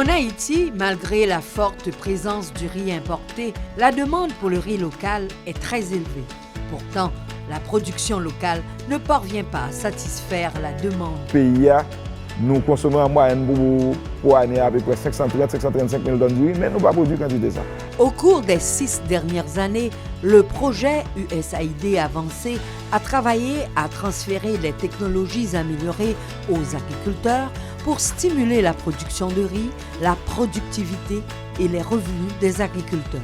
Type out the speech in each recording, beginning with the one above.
En Haïti, malgré la forte présence du riz importé, la demande pour le riz local est très élevée. Pourtant, la production locale ne parvient pas à satisfaire la demande. Pays, nous consommons en moyenne pour année à peu près 530-535 000 tonnes de riz, mais nous ne produisons pas quantité de ça. Au cours des 6 dernières années, le projet USAID Avancé a travaillé à transférer les technologies améliorées aux agriculteurs pour stimuler la production de riz, la productivité et les revenus des agriculteurs.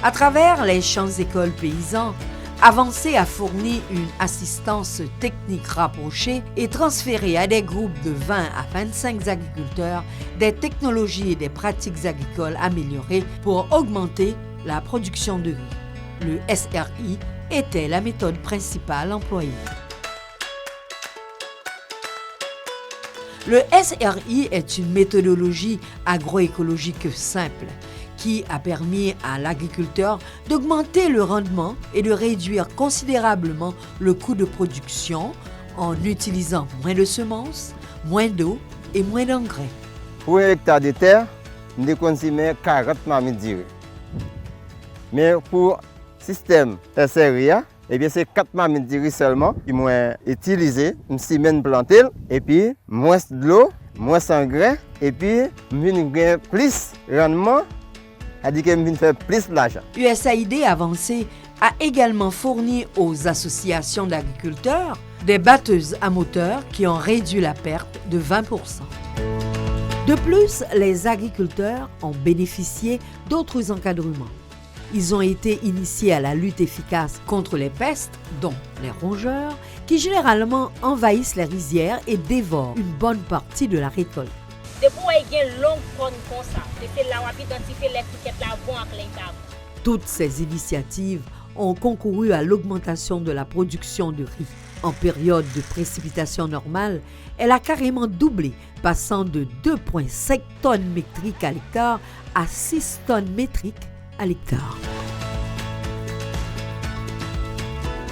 À travers les champs-écoles paysans, Avancé a fourni une assistance technique rapprochée et transféré à des groupes de 20 à 25 agriculteurs des technologies et des pratiques agricoles améliorées pour augmenter la production de riz. Le SRI était la méthode principale employée. Le SRI est une méthodologie agroécologique simple qui a permis à l'agriculteur d'augmenter le rendement et de réduire considérablement le coût de production en utilisant moins de semences, moins d'eau et moins d'engrais. Pour 1 hectare de terre, nous consommons 40 marmites d'urée. Mais pour le système SRI, c'est 4 marmites d'urée seulement qui m'ont utilisé, une semaine plantée, et puis moins de l'eau, moins d'engrais, et puis plus de rendement. A dit qu'elle fait plus d'argent. USAID Avancé a également fourni aux associations d'agriculteurs des batteuses à moteur qui ont réduit la perte de 20%. De plus, les agriculteurs ont bénéficié d'autres encadrements. Ils ont été initiés à la lutte efficace contre les pestes, dont les rongeurs, qui généralement envahissent les rizières et dévorent une bonne partie de la récolte. Toutes ces initiatives ont concouru à l'augmentation de la production de riz. En période de précipitation normale, elle a carrément doublé, passant de 2,5 tonnes métriques à l'hectare à 6 tonnes métriques à l'hectare.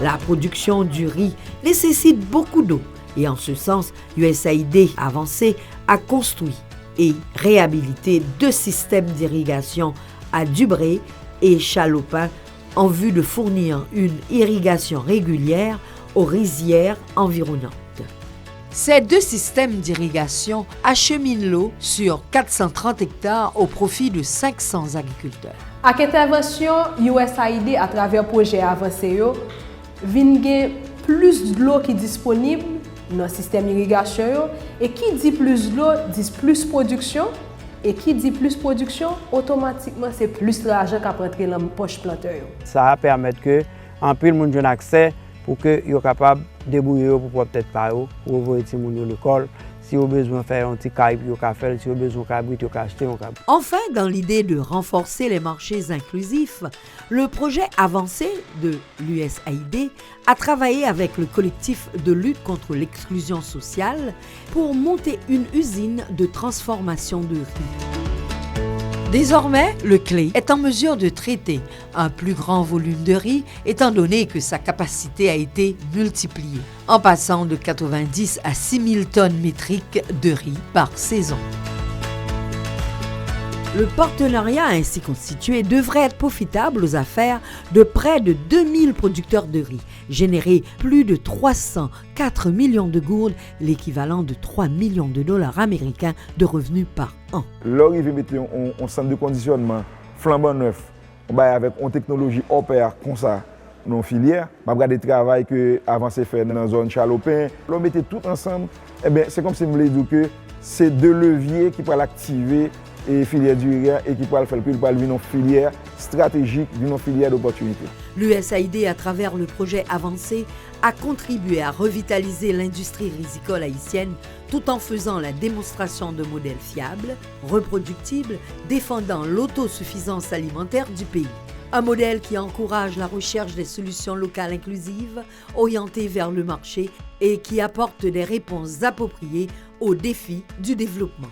La production du riz nécessite beaucoup d'eau. Et en ce sens, USAID Avancé a construit et réhabilité 2 systèmes d'irrigation à Dubré et Chalopin en vue de fournir une irrigation régulière aux rizières environnantes. Ces 2 systèmes d'irrigation acheminent l'eau sur 430 hectares au profit de 500 agriculteurs. Avec intervention USAID à travers le projet Avancé, il y a plus d'eau qui est disponible dans le système d'irrigation. Et qui dit plus d'eau, dit plus production. Et qui dit plus production, automatiquement, c'est plus d'argent qui rentrer dans la poche planteur. Ça va permettre que en plus de monde ait accès pour que soient capables de débrouiller pour peut-être pas pour envoyer les gens à l'école. Si vous avez besoin de faire un petit cahier, vous pouvez faire. Si vous avez besoin de cabrit, vous pouvez acheter. Enfin, dans l'idée de renforcer les marchés inclusifs, le projet Avancé de l'USAID a travaillé avec le collectif de lutte contre l'exclusion sociale pour monter une usine de transformation de riz. Désormais, le CLE est en mesure de traiter un plus grand volume de riz étant donné que sa capacité a été multipliée, en passant de 90 à 6 000 tonnes métriques de riz par saison. Le partenariat ainsi constitué devrait être profitable aux affaires de près de 2000 producteurs de riz, générer plus de 304 millions de gourdes, l'équivalent de 3 millions de dollars américains de revenus par an. L'arrivée de mettre un centre de conditionnement flambant neuf, avec une technologie opère comme ça dans la filière, je regarde le travail que Avancé fait dans la zone Chalopin. On mettait tout ensemble, c'est comme si je voulais dire que c'est 2 leviers qui peuvent activer et filière du riz et qui peut faire une filière stratégique, d'une filière d'opportunité. L'USAID, à travers le projet Avancé, a contribué à revitaliser l'industrie rizicole haïtienne tout en faisant la démonstration de modèles fiables, reproductibles, défendant l'autosuffisance alimentaire du pays. Un modèle qui encourage la recherche des solutions locales inclusives, orientées vers le marché et qui apporte des réponses appropriées aux défis du développement.